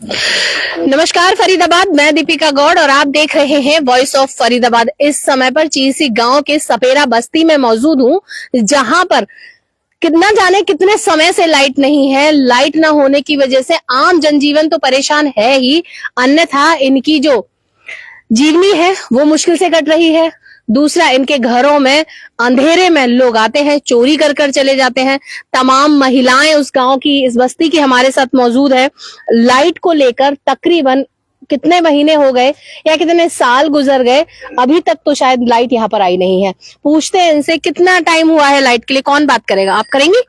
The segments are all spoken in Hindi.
नमस्कार फरीदाबाद, मैं दीपिका गौड़ और आप देख रहे हैं वॉइस ऑफ फरीदाबाद। इस समय पर चीसी गांव के सपेरा बस्ती में मौजूद हूं, जहां पर कितना जाने कितने समय से लाइट नहीं है। लाइट न होने की वजह से आम जनजीवन तो परेशान है ही, अन्यथा इनकी जो जीवनी है वो मुश्किल से कट रही है। दूसरा, इनके घरों में अंधेरे में लोग आते हैं, चोरी कर कर चले जाते हैं। तमाम महिलाएं उस गांव की, इस बस्ती की हमारे साथ मौजूद है। लाइट को लेकर तकरीबन कितने महीने हो गए या कितने साल गुजर गए, अभी तक तो शायद लाइट यहाँ पर आई नहीं है। पूछते हैं इनसे कितना टाइम हुआ है लाइट के लिए। कौन बात करेगा, आप करेंगी?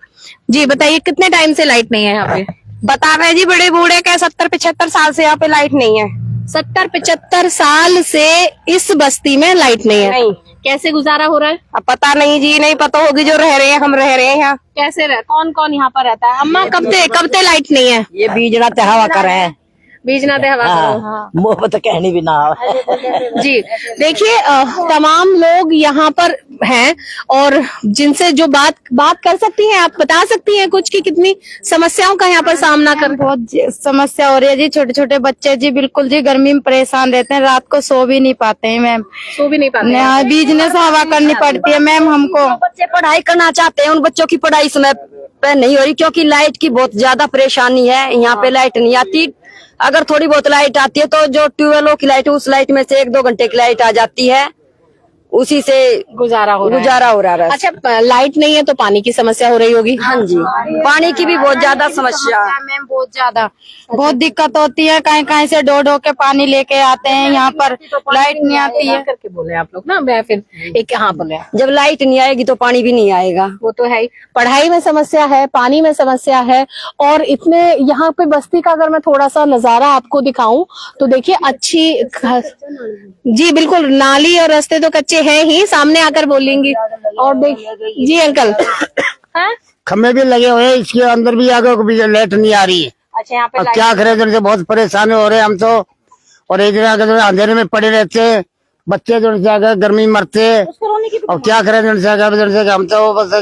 जी बताइए, कितने टाइम से लाइट नहीं है यहाँ पे? बता रहे जी, बड़े बूढ़े के 70-75 साल से यहाँ पे लाइट नहीं है। 70-75 साल से इस बस्ती में लाइट नहीं है। नहीं। कैसे गुजारा हो रहा है? अब पता नहीं जी, नहीं पता होगी। जो रह रहे हैं, हम रह रहे हैं यहाँ। कैसे कौन कौन यहाँ पर रहता है? अम्मा कब से लाइट नहीं है? ये बीज ना हवा कर रहे हैं, बीज ना हवा करो। हाँ। मुंह पर तो कहनी भी ना हो। जी देखिए, तमाम लोग यहाँ पर हैं और जिनसे जो बात कर सकती हैं, आप बता सकती हैं कुछ कि कितनी समस्याओं का यहाँ पर सामना कर। बहुत समस्या हो रही है जी। छोटे छोटे बच्चे जी बिल्कुल जी गर्मी में परेशान रहते हैं, रात को सो भी नहीं पाते हैं मैम। सो भी नहीं पाते हैं। बिजनेस हवा करनी पड़ती है मैम हमको। बच्चे पढ़ाई करना चाहते हैं, उन बच्चों की पढ़ाई समय पे नहीं हो रही क्योंकि लाइट की बहुत ज्यादा परेशानी है। यहाँ पे लाइट नहीं आती। अगर थोड़ी बहुत लाइट आती है तो जो ट्यूबवेलों की लाइट है, उस लाइट में से 1-2 घंटे की लाइट आ जाती है, उसी से गुजारा हो रहा है। बस। अच्छा, लाइट नहीं है तो पानी की समस्या हो रही होगी? हाँ जी, पानी की भी बहुत ज्यादा समस्या मैम, बहुत ज्यादा बहुत दिक्कत होती है। कहीं कहीं से ढो के पानी लेके आते हैं, यहाँ पर लाइट नहीं आती है। करके बोले आप लोग ना, मैं फिर एक हाँ बोले। जब लाइट नहीं आएगी तो पानी भी नहीं आएगा। वो तो है ही। पढ़ाई में समस्या है, पानी में समस्या है, और इतने यहाँ पे बस्ती का अगर मैं थोड़ा सा नजारा आपको दिखाऊं तो देखिए, अच्छी जी बिल्कुल, नाली और रास्ते तो कच्चे हैं ही, सामने आकर बोलेंगी। और देख जी अंकल, खम्भे भी लगे हुए हैं, इसके अंदर भी आगे लाइट नहीं आ रही है। अच्छा, यहाँ पे अब क्या करें, जन से बहुत परेशान हो रहे हैं हम तो। और एक दिन अंधेरे में पड़े रहते हैं, बच्चे जो से गर्मी मरते हैं। और क्या करें, जन से हम तो बस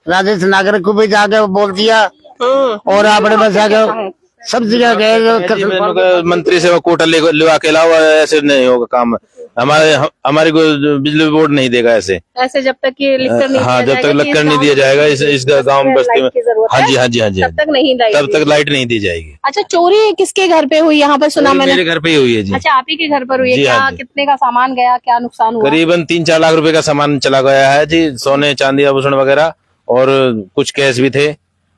राजेश नागरिक को भी जाके बोल दिया, और आपने बस आगे सब जगह गए। मंत्री से कोटा लिवा के लाओ, ऐसे नहीं होगा काम। हमारे को बिजली बोर्ड नहीं देगा ऐसे जब तक ये लिखकर नहीं, हाँ, जब तक लक्कर नहीं दिया जाएगा इस गाँव में, बस्ती में। हाँ जी, हाँ जी, हाँ जी, तब तक लाइट नहीं दी जाएगी। अच्छा, चोरी किसके घर पे हुई यहाँ पर? सुना मैंने मेरे घर पे ही हुई है जी। अच्छा, आप ही के घर पर हुई है? क्या कितने का सामान गया, क्या नुकसान हुआ? करीबन 3-4 लाख रुपए का सामान चला गया है जी। सोने चांदी आभूषण वगैरह और कुछ कैश भी थे,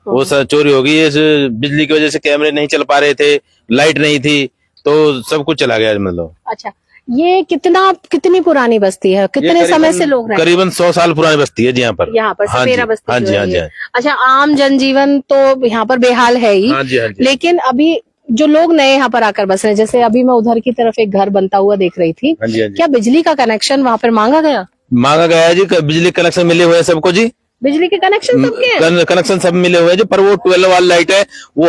वो सब चोरी हो गई। इस बिजली की वजह से कैमरे नहीं चल पा रहे थे, लाइट नहीं थी, तो सब कुछ चला गया मतलब। अच्छा, ये कितनी पुरानी बस्ती है? कितने समय से लोग रहते हैं? करीबन 100 साल पुरानी बस्ती है जी यहाँ पर। सपेरा बस्ती। हाँ जी, हाँ जी। अच्छा, आम जनजीवन तो यहाँ पर बेहाल है ही। हाँ जी, हाँ जी। लेकिन अभी जो लोग नए यहाँ पर आकर बस रहे हैं, जैसे अभी मैं उधर की तरफ एक घर बनता हुआ देख रही थी। हाँ जी, हाँ जी। क्या बिजली का कनेक्शन वहाँ पर मांगा गया? मांगा गया है जी, बिजली कनेक्शन मिले हुए हैं सबको जी। बिजली के कनेक्शन सबके कनेक्शन सब मिले हुए हैं जी, पर वो 12 वाली लाइट है, वो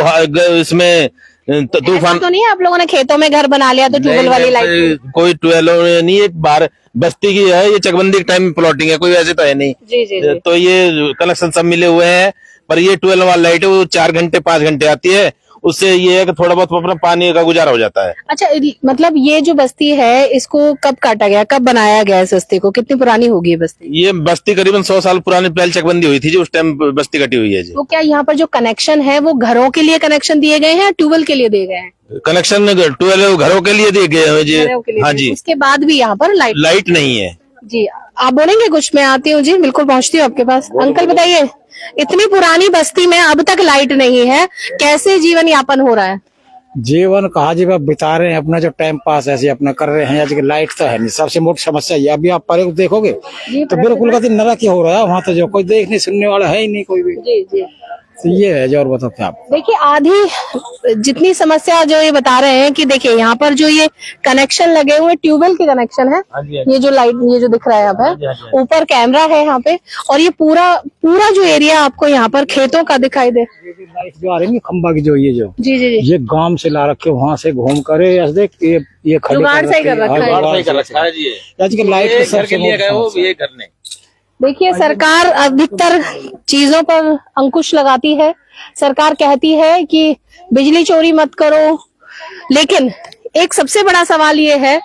इसमें तूफान तो नहीं है आप लोगों ने खेतों में घर बना लिया तो ट्यूबवेल वाली लाइट? कोई 12 नहीं, एक बार बस्ती की है, ये चकबंदी के टाइम में प्लॉटिंग है, कोई वैसे तो है नहीं। जी। तो ये कनेक्शन सब मिले हुए हैं, पर ये 12 वाली लाइट है, वो 4 घंटे 5 घंटे आती है। उससे ये है कि थोड़ा बहुत अपना पानी का गुजारा हो जाता है। अच्छा, मतलब ये जो बस्ती है, इसको कब काटा गया, कब बनाया गया इस बस्ती को? कितनी पुरानी होगी ये बस्ती? ये बस्ती करीबन 100 साल पुरानी, पहले चकबंदी हुई थी जी, उस टाइम बस्ती कटी हुई है जी। तो क्या यहाँ पर जो कनेक्शन है वो घरों के लिए कनेक्शन दिए गए हैं, ट्यूबवेल के लिए दिए गए हैं? कनेक्शन 12 घरों के लिए दिए गए हैं जी। हाँ जी। उसके बाद भी यहाँ पर लाइट नहीं है जी। आप बोलेंगे कुछ? मैं आती हूँ जी, बिल्कुल पहुँचती हूँ आपके पास। अंकल बताइए, इतनी पुरानी बस्ती में अब तक लाइट नहीं है, कैसे जीवन यापन हो रहा है? जीवन कहा जी, बिता रहे हैं अपना जो टाइम पास ऐसे अपना कर रहे हैं। आज लाइट तो है नहीं, सबसे मोटी समस्या ये। अभी आप परे देखोगे तो बिल्कुल का दिन नरक ही हो रहा है वहाँ, तो जो कोई देखने सुनने वाला है ही नहीं कोई भी। जी। तो ये है जो, और बताओ आप। देखिए, आधी जितनी समस्या जो ये बता रहे हैं कि देखिए यहाँ पर जो ये कनेक्शन लगे हुए ट्यूबवेल के कनेक्शन है, ये जो लाइट, ये जो दिख रहा है अब है, ऊपर कैमरा है यहाँ पे, और ये पूरा जो एरिया आपको यहाँ पर खेतों का दिखाई दे। लाइट जो आ रही है खंबा की, जो जी, ये गांव से ला रखे, वहाँ से घूम कर देख ये जुगाड़ सही कर रखा है जी। लाइट सबसे करने देखिए, सरकार अधिकतर चीजों पर अंकुश लगाती है। सरकार कहती है कि बिजली चोरी मत करो, लेकिन एक सबसे बड़ा सवाल ये है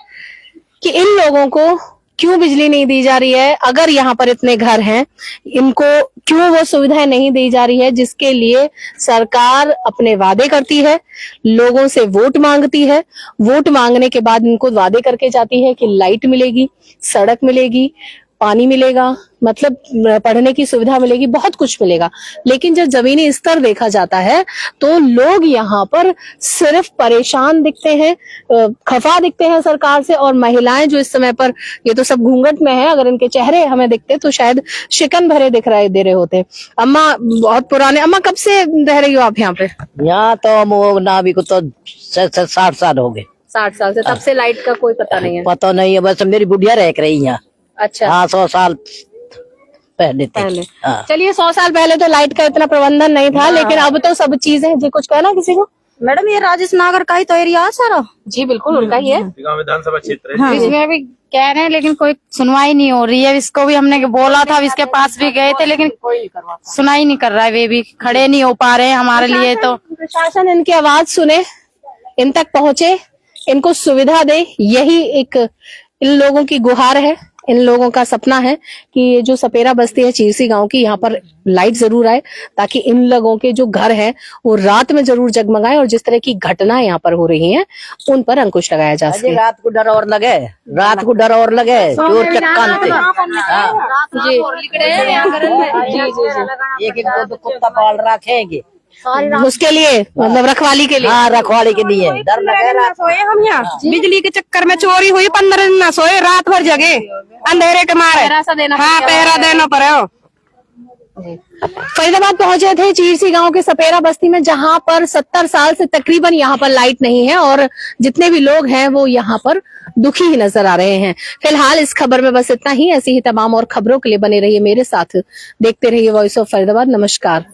कि इन लोगों को क्यों बिजली नहीं दी जा रही है? अगर यहाँ पर इतने घर हैं, इनको क्यों वो सुविधाएं नहीं दी जा रही है जिसके लिए सरकार अपने वादे करती है, लोगों से वोट मांगती है, वोट मांगने के बाद इनको वादे करके जाती है कि लाइट मिलेगी, सड़क मिलेगी, पानी मिलेगा, मतलब पढ़ने की सुविधा मिलेगी, बहुत कुछ मिलेगा। लेकिन जब जमीनी स्तर देखा जाता है तो लोग यहाँ पर सिर्फ परेशान दिखते हैं, खफा दिखते हैं सरकार से। और महिलाएं जो इस समय पर, ये तो सब घूंघट में है, अगर इनके चेहरे हमें दिखते तो शायद शिकन भरे दे रहे होते। अम्मा बहुत पुराने, अम्मा कब से रह रही हो आप यहाँ पे? यहाँ तो नाभी को तो 60 साल हो गए। 60 साल से, तब से लाइट का कोई पता नहीं है? पता नहीं है, बस मेरी बुढ़िया रह रही यहाँ। अच्छा, हाँ 100 साल पहले पहले। हाँ। चलिए 100 साल पहले तो लाइट का इतना प्रबंधन नहीं था, लेकिन अब तो सब चीजें। जी कुछ कहना किसी को? मैडम ये राजेश नागर का ही तो एरिया है सारा। जी बिल्कुल उनका ही है। गाँव विधानसभा क्षेत्र हाँ, इसमें भी कह रहे हैं लेकिन कोई सुनवाई नहीं हो रही है। इसको भी हमने बोला था, इसके पास भी गए थे लेकिन सुनाई नहीं कर रहा है। वे भी खड़े नहीं हो पा रहे हैं हमारे लिए। तो प्रशासन इनकी आवाज सुने, इन तक पहुंचे, इनको सुविधा दे, यही एक इन लोगों की गुहार है, इन लोगों का सपना है कि ये जो सपेरा बस्ती है चीरसी गांव की, यहाँ पर लाइट जरूर आए ताकि इन लोगों के जो घर हैं वो रात में जरूर जगमगाए और जिस तरह की घटनाएं यहाँ पर हो रही हैं उन पर अंकुश लगाया जा सके। रात को डर और लगे, रात को डर और लगे, चोर चक्कान थे। एक दो कुत्ता पाल रखेंगे उसके लिए, मतलब रखवाली के लिए। हाँ, रखवाली के लिए डर लगे। रात सोए हम यहाँ बिजली के चक्कर में, चोरी हुई 15 दिन ना सोए, रात भर जगे अंधेरे के मारे। हाँ, पहरा देना पड़े। फरीदाबाद पहुंचे थे चीरसी गांव के सपेरा बस्ती में, जहां पर 70 साल से तकरीबन यहाँ पर लाइट नहीं है और जितने भी लोग हैं वो यहाँ पर दुखी ही नजर आ रहे हैं। फिलहाल इस खबर में बस इतना ही। ऐसी ही तमाम और खबरों के लिए बने रहिए मेरे साथ, देखते रहिए वॉइस ऑफ फरीदाबाद। नमस्कार।